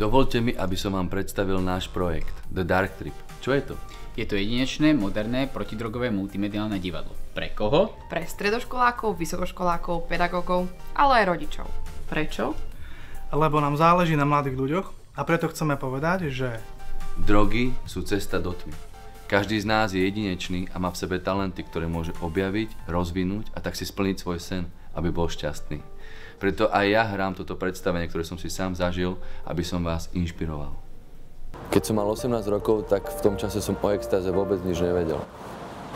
Dovoľte mi, aby som vám predstavil náš projekt The Dark Trip. Čo je to? Je to jedinečné, moderné, protidrogové multimediálne divadlo. Pre koho? Pre stredoškolákov, vysokoškolákov, pedagógov, ale aj rodičov. Prečo? Lebo nám záleží na mladých ľuďoch a preto chceme povedať, že Drogy sú cesta do tmy. Každý z nás je jedinečný a má v sebe talenty, ktoré môže objaviť, rozvinúť a tak si splniť svoj sen, aby bol šťastný. Preto aj ja hrám toto predstavenie, ktoré som si sám zažil, aby som vás inšpiroval. Keď som mal 18 rokov, tak v tom čase som o extáze vôbec nič nevedel.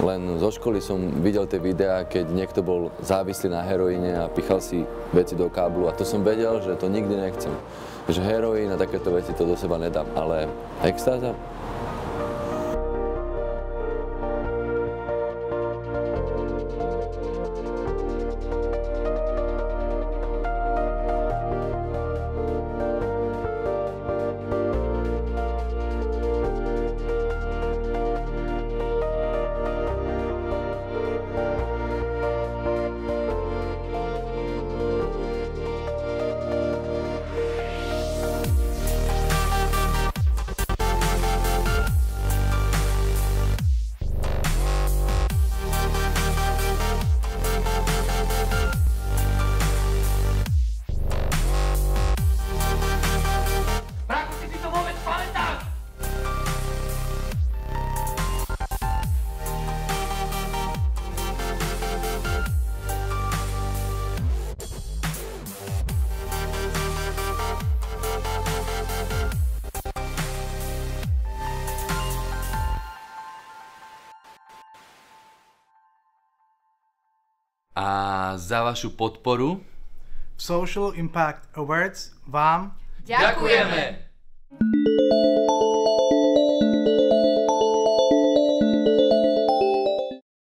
Len zo školy som videl tie videá, keď niekto bol závislý na heroíne a pichal si veci do káblu a to som vedel, že to nikdy nechcem. Že heroín a takéto veci to do seba nedám, ale extáza? A za vašu podporu Social Impact Awards vám Ďakujeme!